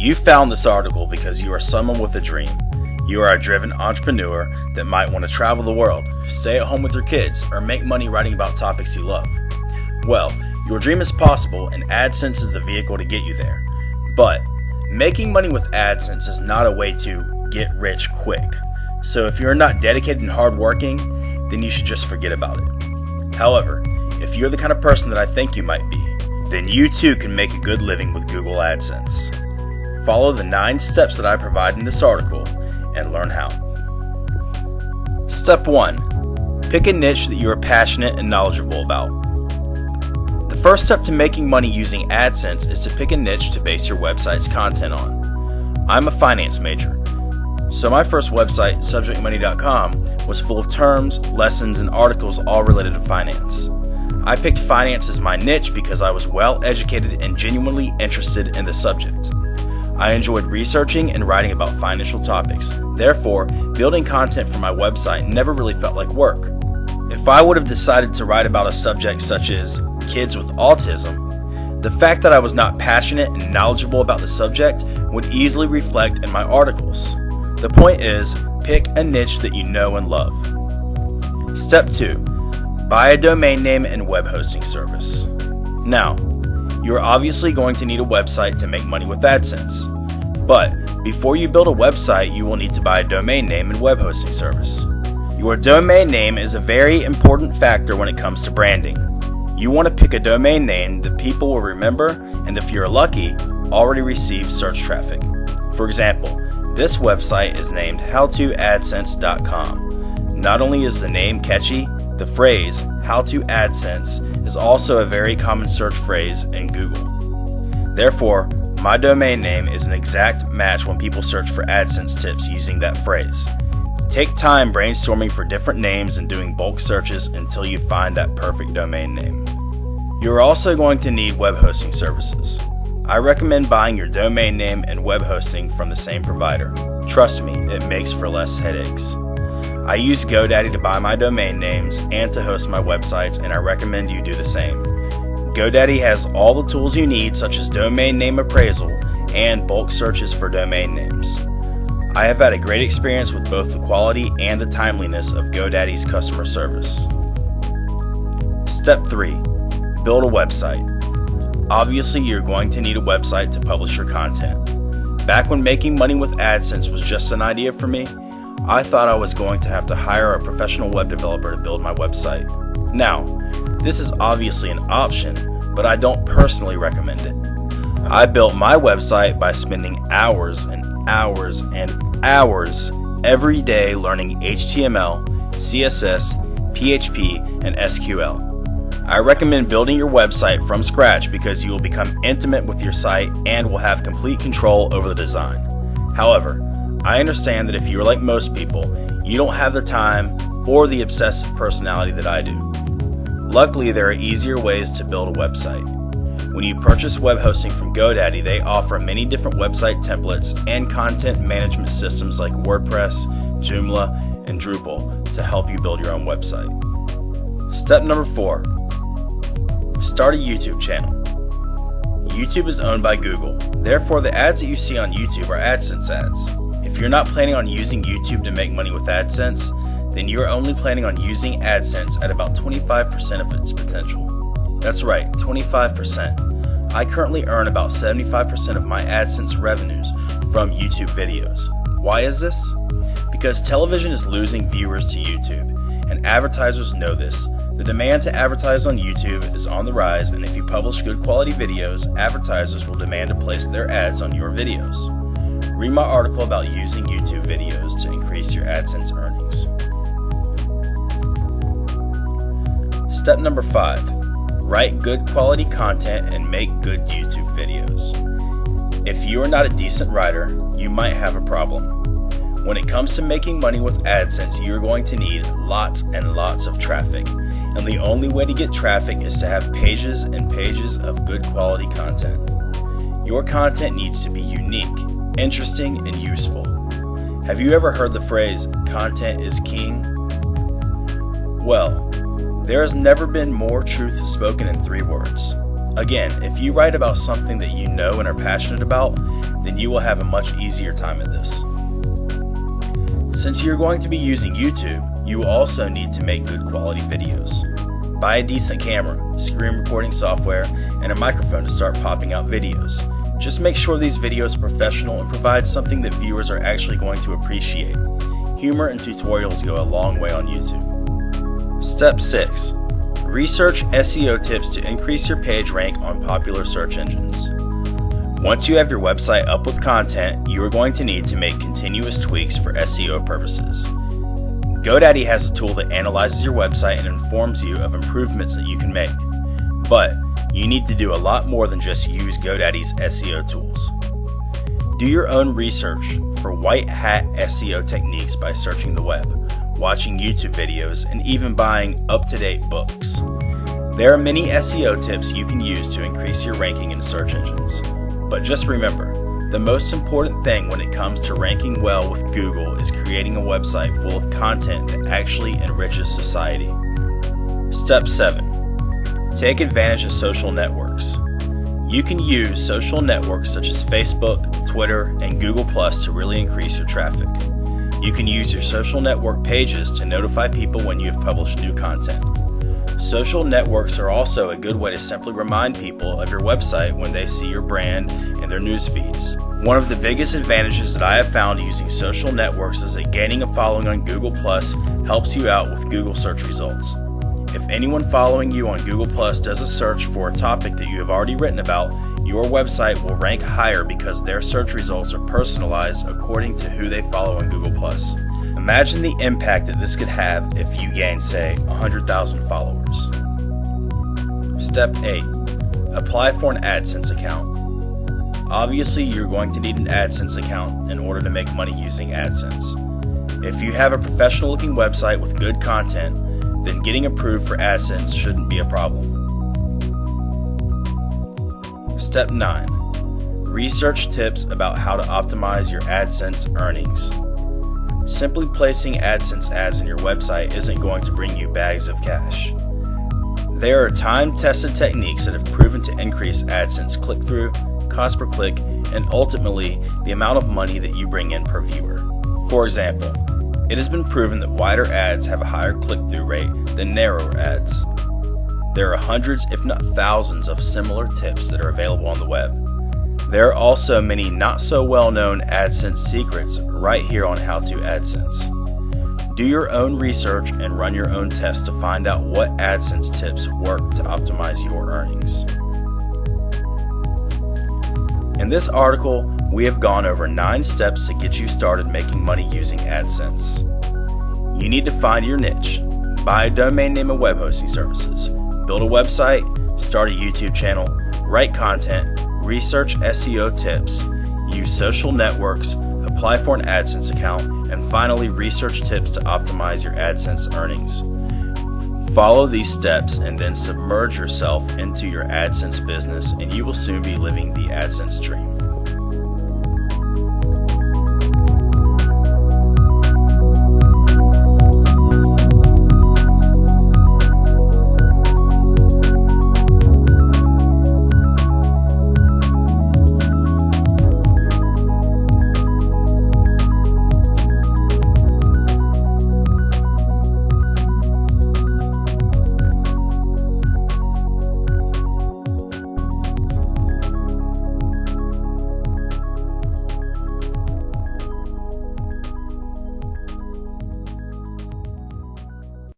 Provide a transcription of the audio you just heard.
You found this article because you are someone with a dream. You are a driven entrepreneur that might want to travel the world, stay at home with your kids, or make money writing about topics you love. Well, your dream is possible and AdSense is the vehicle to get you there. But making money with AdSense is not a way to get rich quick. So if you're not dedicated and hardworking, then you should just forget about it. However, if you're the kind of person that I think you might be, then you too can make a good living with Google AdSense. Follow the 9 steps that I provide in this article and learn how. Step 1. Pick a niche that you are passionate and knowledgeable about. The first step to making money using AdSense is to pick a niche to base your website's content on. I'm a finance major, so my first website, subjectmoney.com, was full of terms, lessons, and articles all related to finance. I picked finance as my niche because I was well educated and genuinely interested in the subject. I enjoyed researching and writing about financial topics. Therefore, building content for my website never really felt like work. If I would have decided to write about a subject such as kids with autism, the fact that I was not passionate and knowledgeable about the subject would easily reflect in my articles. The point is, pick a niche that you know and love. Step 2. Buy a domain name and web hosting service. Now, you are obviously going to need a website to make money with AdSense. But before you build a website, you will need to buy a domain name and web hosting service. Your domain name is a very important factor when it comes to branding. You want to pick a domain name that people will remember and, if you're lucky, already receive search traffic. For example, this website is named howtoadsense.com. Not only is the name catchy, the phrase "how to AdSense" is also a very common search phrase in Google. Therefore, my domain name is an exact match when people search for AdSense tips using that phrase. Take time brainstorming for different names and doing bulk searches until you find that perfect domain name. You're also going to need web hosting services. I recommend buying your domain name and web hosting from the same provider. Trust me, it makes for less headaches. I use GoDaddy to buy my domain names and to host my websites, and I recommend you do the same. GoDaddy has all the tools you need, such as domain name appraisal and bulk searches for domain names. I have had a great experience with both the quality and the timeliness of GoDaddy's customer service. Step 3. Build a website. Obviously, you're going to need a website to publish your content. Back when making money with AdSense was just an idea for me, I thought I was going to have to hire a professional web developer to build my website. Now, this is obviously an option, but I don't personally recommend it. I built my website by spending hours and hours and hours every day learning HTML, CSS, PHP, and SQL. I recommend building your website from scratch because you will become intimate with your site and will have complete control over the design. However, I understand that if you're like most people, you don't have the time or the obsessive personality that I do. Luckily, there are easier ways to build a website. When you purchase web hosting from GoDaddy, they offer many different website templates and content management systems like WordPress, Joomla, and Drupal to help you build your own website. Step number 4. Start a YouTube channel. YouTube is owned by Google. Therefore, the ads that you see on YouTube are AdSense ads. If you're not planning on using YouTube to make money with AdSense, then you're only planning on using AdSense at about 25% of its potential. That's right, 25%. I currently earn about 75% of my AdSense revenues from YouTube videos. Why is this? Because television is losing viewers to YouTube, and advertisers know this. The demand to advertise on YouTube is on the rise, and if you publish good quality videos, advertisers will demand to place their ads on your videos. Read my article about using YouTube videos to increase your AdSense earnings. Step number 5. Write good quality content and make good YouTube videos. If you are not a decent writer, you might have a problem. When it comes to making money with AdSense, you are going to need lots and lots of traffic. And the only way to get traffic is to have pages and pages of good quality content. Your content needs to be unique, interesting, and useful. Have you ever heard the phrase, "content is king"? Well, there has never been more truth spoken in 3 words. Again, if you write about something that you know and are passionate about, then you will have a much easier time at this. Since you're going to be using YouTube, you will also need to make good quality videos. Buy a decent camera, screen recording software, and a microphone to start popping out videos. Just make sure these videos are professional and provide something that viewers are actually going to appreciate. Humor and tutorials go a long way on YouTube. Step 6. Research SEO tips to increase your page rank on popular search engines. Once you have your website up with content, you are going to need to make continuous tweaks for SEO purposes. GoDaddy has a tool that analyzes your website and informs you of improvements that you can make. But you need to do a lot more than just use GoDaddy's SEO tools. Do your own research for white hat SEO techniques by searching the web, watching YouTube videos, and even buying up-to-date books. There are many SEO tips you can use to increase your ranking in search engines. But just remember, the most important thing when it comes to ranking well with Google is creating a website full of content that actually enriches society. Step 7. Take advantage of social networks. You can use social networks such as Facebook, Twitter, and Google Plus to really increase your traffic. You can use your social network pages to notify people when you have published new content. Social networks are also a good way to simply remind people of your website when they see your brand in their news feeds. One of the biggest advantages that I have found using social networks is that gaining a following on Google Plus helps you out with Google search results. If anyone following you on Google Plus does a search for a topic that you have already written about, your website will rank higher because their search results are personalized according to who they follow on Google Plus. Imagine the impact that this could have if you gain, say, 100,000 followers. Step 8. Apply for an AdSense account. Obviously, you're going to need an AdSense account in order to make money using AdSense. If you have a professional-looking website with good content, then getting approved for AdSense shouldn't be a problem. Step 9. Research tips about how to optimize your AdSense earnings. Simply placing AdSense ads in your website isn't going to bring you bags of cash. There are time-tested techniques that have proven to increase AdSense click-through, cost per click, and ultimately the amount of money that you bring in per viewer. For example, it has been proven that wider ads have a higher click-through rate than narrower ads. There are hundreds, if not thousands, of similar tips that are available on the web. There are also many not so well-known AdSense secrets right here on How to AdSense. Do your own research and run your own tests to find out what AdSense tips work to optimize your earnings. In this article, we have gone over 9 steps to get you started making money using AdSense. You need to find your niche, buy a domain name and web hosting services, build a website, start a YouTube channel, write content, research SEO tips, use social networks, apply for an AdSense account, and finally research tips to optimize your AdSense earnings. Follow these steps and then submerge yourself into your AdSense business and you will soon be living the AdSense dream.